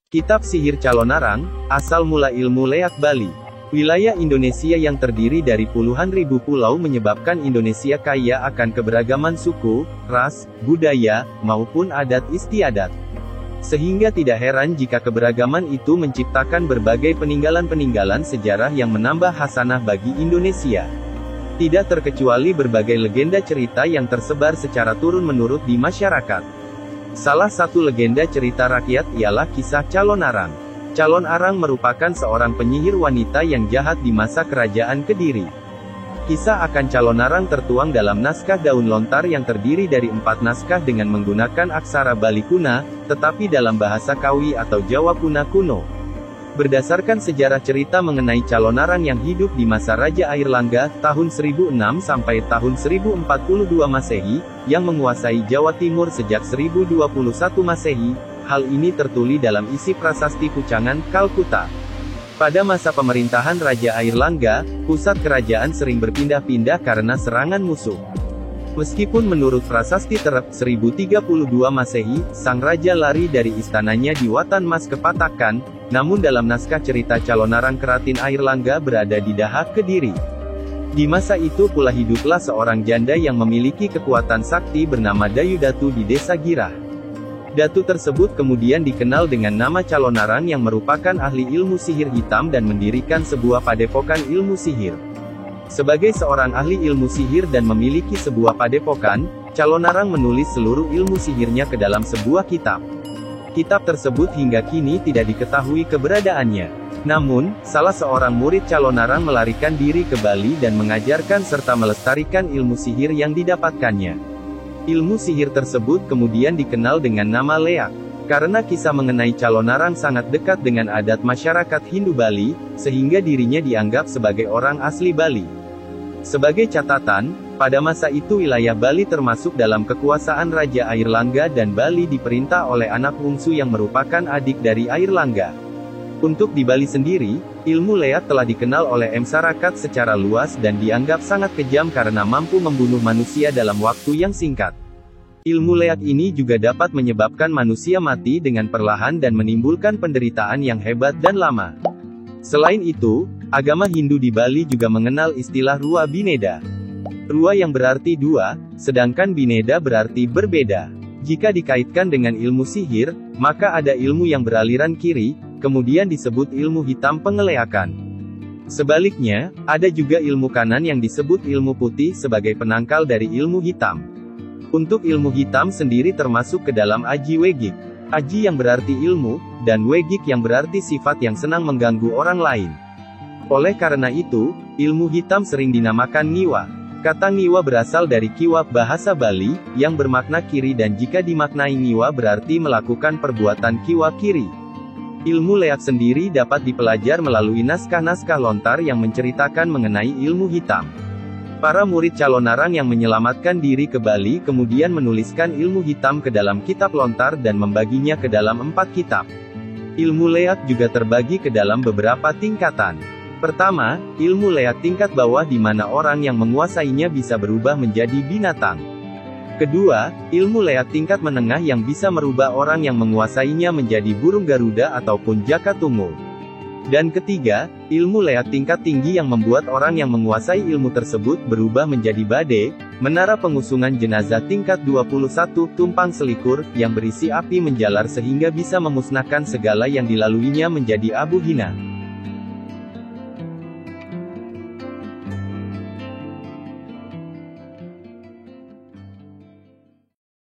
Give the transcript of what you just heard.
Kitab Sihir Calonarang, asal mula ilmu leak Bali. Wilayah Indonesia yang terdiri dari puluhan ribu pulau menyebabkan Indonesia kaya akan keberagaman suku, ras, budaya, maupun adat istiadat. Sehingga tidak heran jika keberagaman itu menciptakan berbagai peninggalan-peninggalan sejarah yang menambah hasanah bagi Indonesia. Tidak terkecuali berbagai legenda cerita yang tersebar secara turun-menurun di masyarakat. Salah satu legenda cerita rakyat ialah kisah Calon Arang. Calon Arang merupakan seorang penyihir wanita yang jahat di masa kerajaan Kediri. Kisah akan Calon Arang tertuang dalam naskah Daun Lontar yang terdiri dari 4 naskah dengan menggunakan aksara Bali kuna, tetapi dalam bahasa Kawi atau Jawa kuno. Berdasarkan sejarah cerita mengenai Calon Arang yang hidup di masa Raja Airlangga, tahun 1006 sampai tahun 1042 Masehi, yang menguasai Jawa Timur sejak 1021 Masehi, hal ini tertulis dalam isi prasasti Pucangan, Kalkuta. Pada masa pemerintahan Raja Airlangga, pusat kerajaan sering berpindah-pindah karena serangan musuh. Meskipun menurut prasasti Terep 1032 Masehi, sang raja lari dari istananya di Watan Mas ke Patakan, namun dalam naskah cerita Calon Arang Keratin Airlangga berada di Dahak Kediri. Di masa itu pula hiduplah seorang janda yang memiliki kekuatan sakti bernama Dayu Datu di desa Girah. Datu tersebut kemudian dikenal dengan nama Calon Arang yang merupakan ahli ilmu sihir hitam dan mendirikan sebuah padepokan ilmu sihir. Sebagai seorang ahli ilmu sihir dan memiliki sebuah padepokan, Calon Arang menulis seluruh ilmu sihirnya ke dalam sebuah kitab. Kitab tersebut hingga kini tidak diketahui keberadaannya. Namun, salah seorang murid Calon Arang melarikan diri ke Bali dan mengajarkan serta melestarikan ilmu sihir yang didapatkannya. Ilmu sihir tersebut kemudian dikenal dengan nama leak. Karena kisah mengenai Calon Arang sangat dekat dengan adat masyarakat Hindu Bali, sehingga dirinya dianggap sebagai orang asli Bali. Sebagai catatan, pada masa itu wilayah Bali termasuk dalam kekuasaan Raja Airlangga dan Bali diperintah oleh anak bungsu yang merupakan adik dari Airlangga. Untuk di Bali sendiri, ilmu leak telah dikenal oleh masyarakat secara luas dan dianggap sangat kejam karena mampu membunuh manusia dalam waktu yang singkat. Ilmu leak ini juga dapat menyebabkan manusia mati dengan perlahan dan menimbulkan penderitaan yang hebat dan lama. Selain itu, agama Hindu di Bali juga mengenal istilah Rua Bineda. Rua yang berarti dua, sedangkan Bineda berarti berbeda. Jika dikaitkan dengan ilmu sihir, maka ada ilmu yang beraliran kiri, kemudian disebut ilmu hitam pengeleakan. Sebaliknya, ada juga ilmu kanan yang disebut ilmu putih sebagai penangkal dari ilmu hitam. Untuk ilmu hitam sendiri termasuk ke dalam Aji Wegik. Aji yang berarti ilmu, dan Wegik yang berarti sifat yang senang mengganggu orang lain. Oleh karena itu, ilmu hitam sering dinamakan Ngiwa. Kata Ngiwa berasal dari Kiwa, bahasa Bali, yang bermakna kiri dan jika dimaknai Ngiwa berarti melakukan perbuatan Kiwa kiri. Ilmu leak sendiri dapat dipelajari melalui naskah-naskah lontar yang menceritakan mengenai ilmu hitam. Para murid Calon Arang yang menyelamatkan diri ke Bali kemudian menuliskan ilmu hitam ke dalam kitab lontar dan membaginya ke dalam 4 kitab. Ilmu leak juga terbagi ke dalam beberapa tingkatan. Pertama, ilmu leak tingkat bawah di mana orang yang menguasainya bisa berubah menjadi binatang. Kedua, ilmu leak tingkat menengah yang bisa merubah orang yang menguasainya menjadi burung Garuda ataupun Jaka Tungul. Dan ketiga, ilmu leak tingkat tinggi yang membuat orang yang menguasai ilmu tersebut berubah menjadi bade, menara pengusungan jenazah tingkat 21, tumpang selikur, yang berisi api menjalar sehingga bisa memusnahkan segala yang dilaluinya menjadi abu hina.